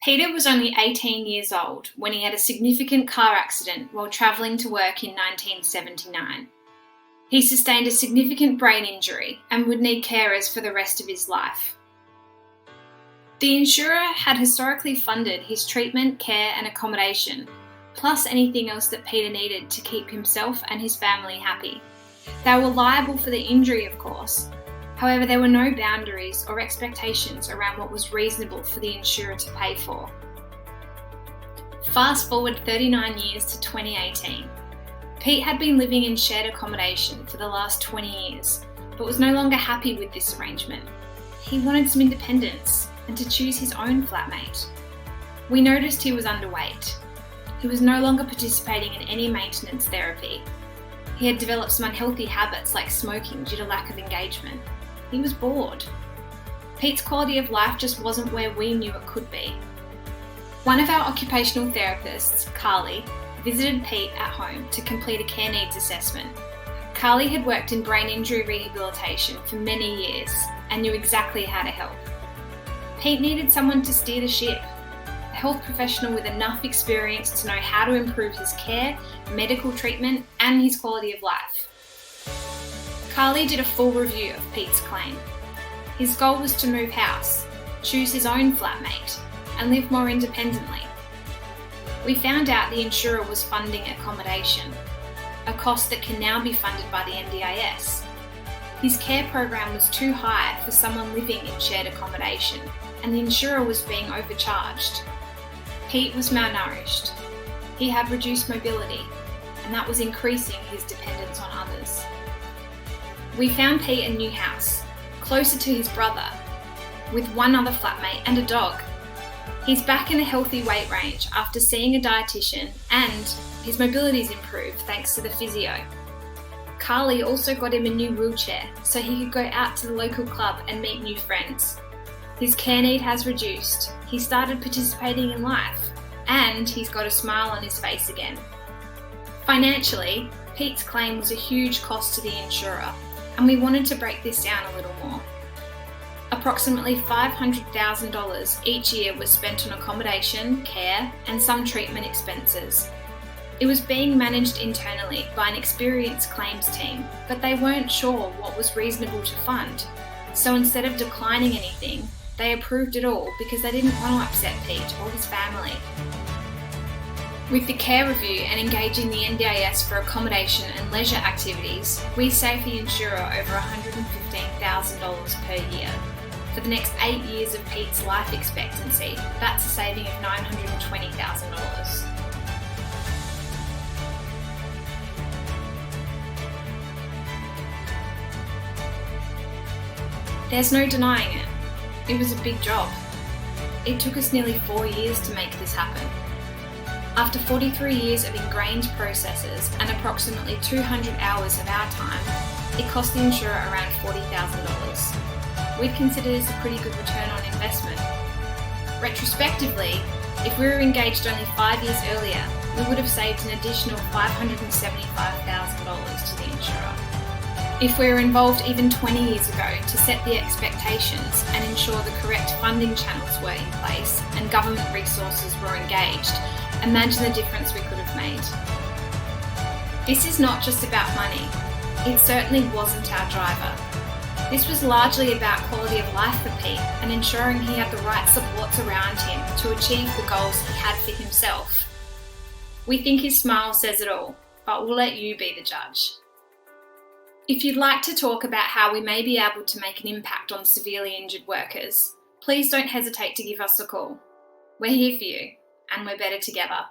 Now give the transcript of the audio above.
Peter was only 18 years old when he had a significant car accident while travelling to work in 1979. He sustained a significant brain injury and would need carers for the rest of his life. The insurer had historically funded his treatment, care and accommodation, plus anything else that Peter needed to keep himself and his family happy. They were liable for the injury, of course. However, there were no boundaries or expectations around what was reasonable for the insurer to pay for. Fast forward 39 years to 2018. Pete had been living in shared accommodation for the last 20 years, but was no longer happy with this arrangement. He wanted some independence and to choose his own flatmate. We noticed he was underweight. He was no longer participating in any maintenance therapy. He had developed some unhealthy habits like smoking due to lack of engagement. He was bored. Pete's quality of life just wasn't where we knew it could be. One of our occupational therapists, Carly, visited Pete at home to complete a care needs assessment. Carly had worked in brain injury rehabilitation for many years and knew exactly how to help. Pete needed someone to steer the ship, a health professional with enough experience to know how to improve his care, medical treatment, and his quality of life. Carly did a full review of Pete's claim. His goal was to move house, choose his own flatmate, and live more independently. We found out the insurer was funding accommodation, a cost that can now be funded by the NDIS. His care program was too high for someone living in shared accommodation, and the insurer was being overcharged. Pete was malnourished. He had reduced mobility, and that was increasing his dependence on others. We found Pete a new house, closer to his brother, with one other flatmate and a dog. He's back in a healthy weight range after seeing a dietitian, and his mobility's improved thanks to the physio. Carly also got him a new wheelchair so he could go out to the local club and meet new friends. His care need has reduced, he started participating in life, and he's got a smile on his face again. Financially, Pete's claim was a huge cost to the insurer, and we wanted to break this down a little more. Approximately $500,000 each year was spent on accommodation, care, and some treatment expenses. It was being managed internally by an experienced claims team, but they weren't sure what was reasonable to fund. So instead of declining anything, they approved it all because they didn't want to upset Pete or his family. With the care review and engaging the NDIS for accommodation and leisure activities, we saved the insurer over $115,000 per year. For the next 8 years of Pete's life expectancy, that's a saving of $920,000. There's no denying it. It was a big job. It took us nearly 4 years to make this happen. After 43 years of ingrained processes and approximately 200 hours of our time, it cost the insurer around $40,000. We'd consider this a pretty good return on investment. Retrospectively, if we were engaged only 5 years earlier, we would have saved an additional $575,000 to the insurer. If we were involved even 20 years ago to set the expectations and ensure the correct funding channels were in place and government resources were engaged, imagine the difference we could have made. This is not just about money. It certainly wasn't our driver. This was largely about quality of life for Pete and ensuring he had the right supports around him to achieve the goals he had for himself. We think his smile says it all, but we'll let you be the judge. If you'd like to talk about how we may be able to make an impact on severely injured workers, please don't hesitate to give us a call. We're here for you, and we're better together.